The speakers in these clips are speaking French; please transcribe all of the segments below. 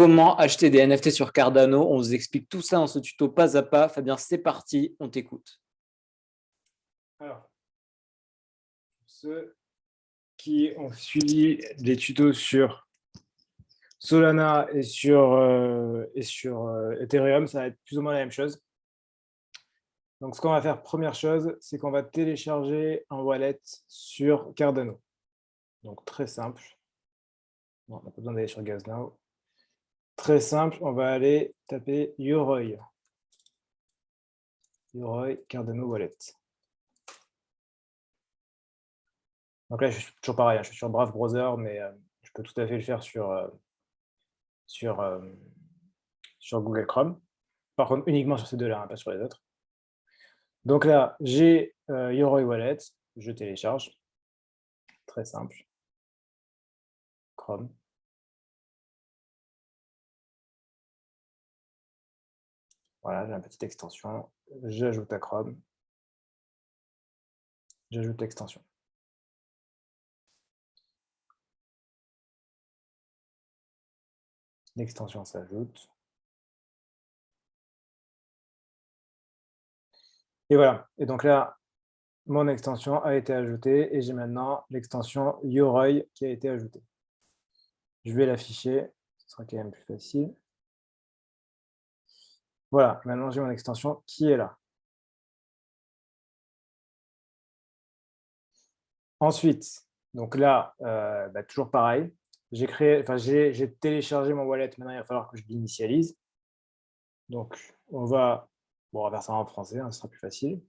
Comment acheter des NFT sur Cardano? On vous explique tout ça dans ce tuto pas à pas. Fabien, c'est parti, on t'écoute. Alors, ceux qui ont suivi des tutos sur Solana et sur Ethereum, ça va être plus ou moins la même chose. Donc, ce qu'on va faire, première chose, c'est qu'on va télécharger un wallet sur Cardano. Donc, très simple. Bon, on n'a pas besoin d'aller sur GasNow. Très simple, on va aller taper Yoroi. Yoroi Cardano Wallet. Donc là, je suis toujours pareil, je suis sur Brave Browser, mais je peux tout à fait le faire sur Google Chrome. Par contre, uniquement sur ces deux-là, pas sur les autres. Donc là, j'ai Yoroi Wallet, je télécharge. Très simple. Chrome. Voilà, j'ai une petite extension. J'ajoute à Chrome. J'ajoute l'extension. L'extension s'ajoute. Et voilà. Et donc là, mon extension a été ajoutée et j'ai maintenant l'extension Yoroi qui a été ajoutée. Je vais l'afficher, ce sera quand même plus facile. Voilà, maintenant j'ai mon extension qui est là. Ensuite, donc là, toujours pareil, j'ai téléchargé mon wallet, maintenant il va falloir que je l'initialise. Donc on va faire ça en français, ce sera plus facile.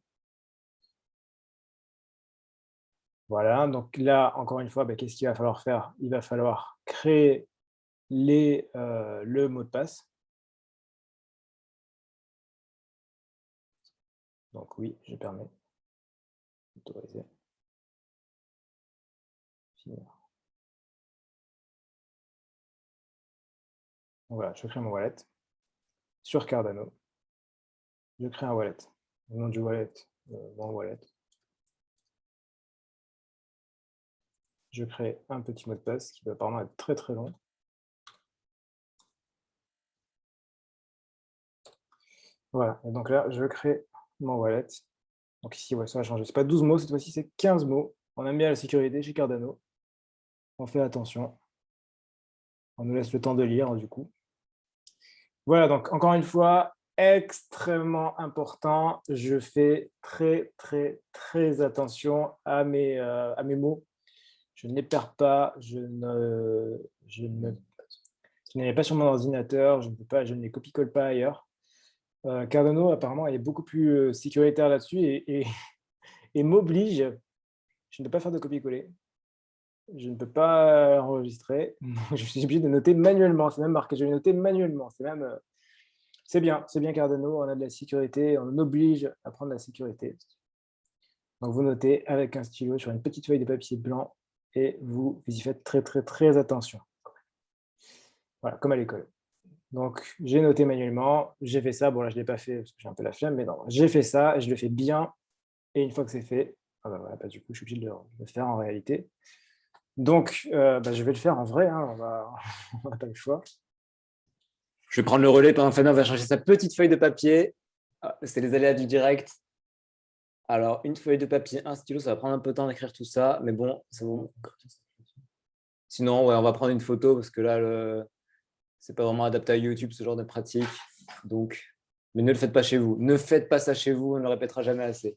Voilà, donc là, encore une fois, qu'est-ce qu'il va falloir faire? Il va falloir créer le mot de passe. Donc oui, je permets. Autoriser. Finir. Donc voilà, je crée mon wallet sur Cardano. Je crée un wallet. Le nom du wallet, mon wallet. Je crée un petit mot de passe qui va apparemment être très très long. Voilà, et donc là, je crée mon wallet. Donc ici, ça va changer. Ce n'est pas 12 mots, cette fois-ci, c'est 15 mots. On aime bien la sécurité chez Cardano. On fait attention. On nous laisse le temps de lire, du coup. Voilà, donc encore une fois, extrêmement important. Je fais très, très, très attention à mes mots. Je ne les perds pas. Je ne les mets pas sur mon ordinateur. Je ne les copie-colle pas ailleurs. Cardano, apparemment, est beaucoup plus sécuritaire là-dessus et m'oblige, je ne peux pas faire de copier-coller, je ne peux pas enregistrer, je suis obligé de noter manuellement, c'est même marqué, je vais noter manuellement, c'est bien Cardano, on a de la sécurité, on oblige à prendre de la sécurité. Donc vous notez avec un stylo sur une petite feuille de papier blanc et vous y faites très très très attention. Voilà, comme à l'école. Donc, j'ai noté manuellement, j'ai fait ça. Bon, là, je ne l'ai pas fait parce que j'ai un peu la flemme, mais non, j'ai fait ça et je le fais bien. Et une fois que c'est fait, du coup, je suis obligé de le faire en réalité. Donc, je vais le faire en vrai, on n'a pas le choix. Je vais prendre le relais pendant que Fabien va chercher sa petite feuille de papier. C'est les aléas du direct. Alors, une feuille de papier, un stylo, ça va prendre un peu de temps d'écrire tout ça, mais bon, c'est bon. Sinon, on va prendre une photo parce que là, c'est pas vraiment adapté à YouTube, ce genre de pratique. Donc, mais ne le faites pas chez vous. Ne faites pas ça chez vous, on ne le répétera jamais assez.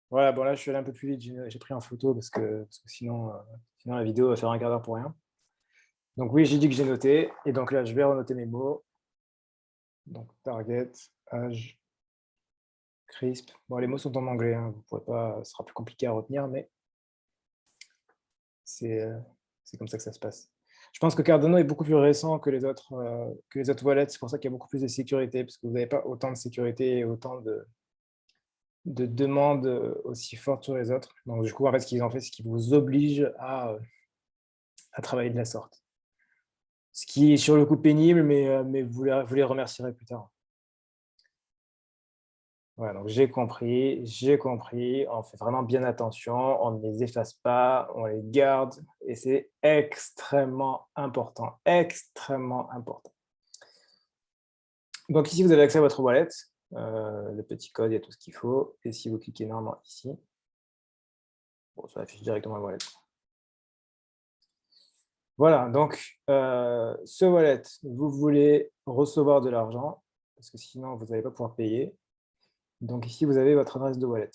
Voilà, bon là, je suis allé un peu plus vite, j'ai pris en photo parce que sinon la vidéo va faire un quart d'heure pour rien. Donc oui, j'ai dit que j'ai noté, et donc là, je vais renoter mes mots. Donc target, âge, crisp. Bon, les mots sont en anglais, vous pourrez pas, ce sera plus compliqué à retenir, mais c'est comme ça que ça se passe. Je pense que Cardano est beaucoup plus récent que les autres wallets, c'est pour ça qu'il y a beaucoup plus de sécurité, parce que vous n'avez pas autant de sécurité et autant de demandes aussi fortes sur les autres. Donc du coup, en fait, ce qu'ils ont fait, c'est qu'ils vous obligent à travailler de la sorte. Ce qui est sur le coup pénible, mais vous les remercierez plus tard. Voilà, donc j'ai compris. On fait vraiment bien attention, on ne les efface pas, on les garde et c'est extrêmement important, extrêmement important. Donc ici, vous avez accès à votre wallet, le petit code, il y a tout ce qu'il faut et si vous cliquez normalement ici, bon, ça affiche directement le wallet. Voilà, donc ce wallet, vous voulez recevoir de l'argent parce que sinon vous n'allez pas pouvoir payer. Donc ici, vous avez votre adresse de wallet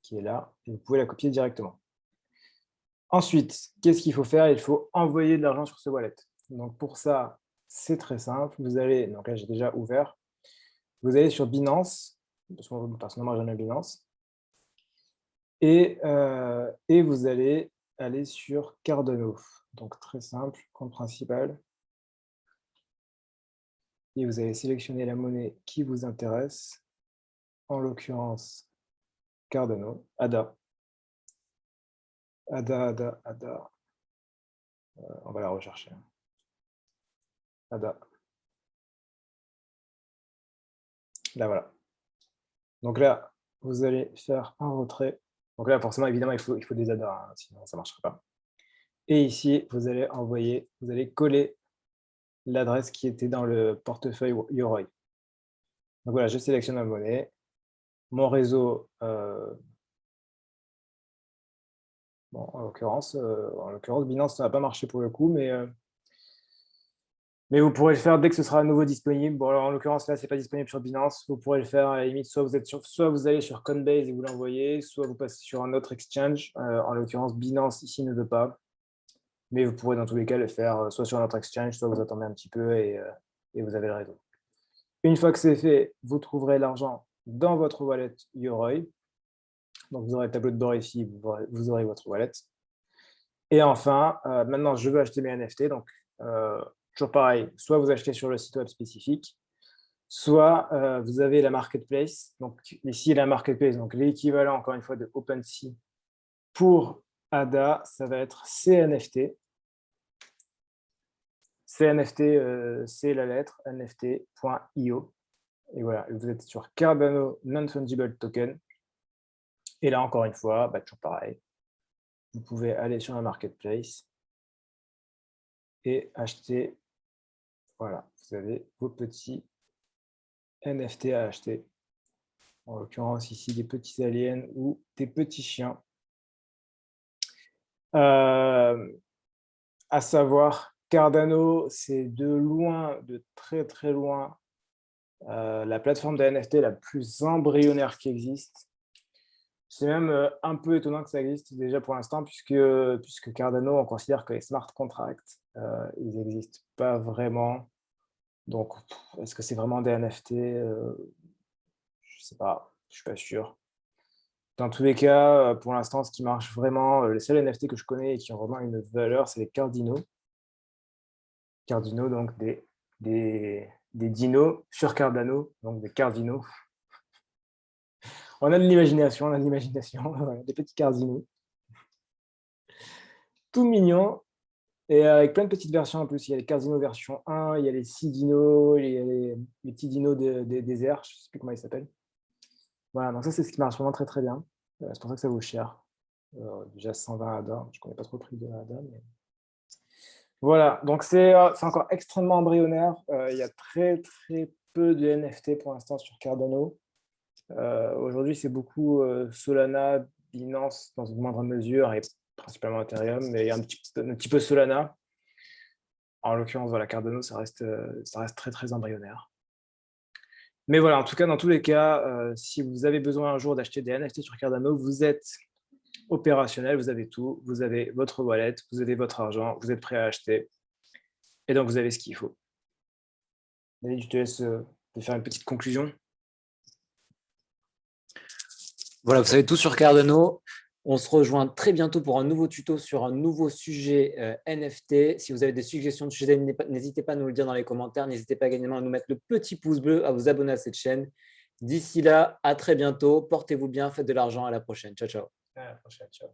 qui est là et vous pouvez la copier directement. Ensuite, qu'est-ce qu'il faut faire? Il faut envoyer de l'argent sur ce wallet. Donc pour ça, c'est très simple. Vous allez, donc là j'ai déjà ouvert, vous allez sur Binance, parce que moi, personnellement j'aime bien Binance, et vous allez aller sur Cardano. Donc très simple, compte principal. Et vous allez sélectionner la monnaie qui vous intéresse, en l'occurrence Cardano, ADA. ADA. On va la rechercher. ADA. Là, voilà. Donc là, vous allez faire un retrait. Donc là, forcément, évidemment, il faut des ADA, hein, sinon ça ne marchera pas. Et ici, vous allez envoyer, vous allez coller l'adresse qui était dans le portefeuille Yoroi. Donc voilà, je sélectionne ma monnaie. Mon réseau, bon, en l'occurrence, Binance, ça n'a pas marché pour le coup, mais vous pourrez le faire dès que ce sera à nouveau disponible. Bon, alors en l'occurrence, là, ce n'est pas disponible sur Binance. Vous pourrez le faire à la limite, soit vous allez sur Coinbase et vous l'envoyez, soit vous passez sur un autre exchange. En l'occurrence, Binance ici ne veut pas. Mais vous pourrez dans tous les cas le faire soit sur un autre exchange, soit vous attendez un petit peu et vous avez le réseau. Une fois que c'est fait, vous trouverez l'argent dans votre wallet Yoroi. Donc, vous aurez le tableau de bord ici, vous aurez votre wallet. Et enfin, maintenant, je veux acheter mes NFT. Donc, toujours pareil, soit vous achetez sur le site web spécifique, soit vous avez la marketplace. Donc, ici, la marketplace, donc l'équivalent, encore une fois, de OpenSea pour ADA, ça va être CNFT. CNFT, c'est la lettre, nft.io. Et voilà, vous êtes sur Cardano Non-Fungible Token. Et là, encore une fois, toujours pareil. Vous pouvez aller sur la marketplace et acheter. Voilà, vous avez vos petits NFT à acheter. En l'occurrence, ici, des petits aliens ou des petits chiens. À savoir, Cardano, c'est de loin, de très très loin, la plateforme de NFT la plus embryonnaire qui existe. C'est même un peu étonnant que ça existe déjà pour l'instant, puisque Cardano, on considère que les smart contracts, ils n'existent pas vraiment. Donc, est-ce que c'est vraiment des NFT? Je ne sais pas, je ne suis pas sûr. Dans tous les cas, pour l'instant, ce qui marche vraiment, les seuls NFT que je connais et qui ont vraiment une valeur, c'est les Cardino. Cardino, donc des dinos sur Cardano, donc des Cardino. On a de l'imagination, voilà, des petits Cardino. Tout mignon. Et avec plein de petites versions en plus. Il y a les Cardino version 1, il y a les 6 dinos, il y a les petits dinos des déserts, je ne sais plus comment ils s'appellent. Voilà, donc ça, c'est ce qui marche vraiment très très bien. C'est pour ça que ça vaut cher. Déjà 120 ADA, je ne connais pas trop le prix de ADA. Mais... Voilà, donc c'est encore extrêmement embryonnaire. Il y a très très peu de NFT pour l'instant sur Cardano. Aujourd'hui, c'est beaucoup Solana, Binance dans une moindre mesure et principalement Ethereum, mais il y a un petit peu Solana. En l'occurrence, voilà, Cardano, ça reste très très embryonnaire. Mais voilà, en tout cas, dans tous les cas, si vous avez besoin un jour d'acheter des NFT sur Cardano, vous êtes opérationnel, vous avez tout, vous avez votre wallet, vous avez votre argent, vous êtes prêt à acheter, et donc vous avez ce qu'il faut. David, je te laisse faire une petite conclusion. Voilà, vous savez tout sur Cardano. On se rejoint très bientôt pour un nouveau tuto sur un nouveau sujet NFT. Si vous avez des suggestions de sujets, n'hésitez pas à nous le dire dans les commentaires. N'hésitez pas également à nous mettre le petit pouce bleu, à vous abonner à cette chaîne. D'ici là, à très bientôt. Portez-vous bien, faites de l'argent. À la prochaine. Ciao, ciao. À la prochaine. Ciao.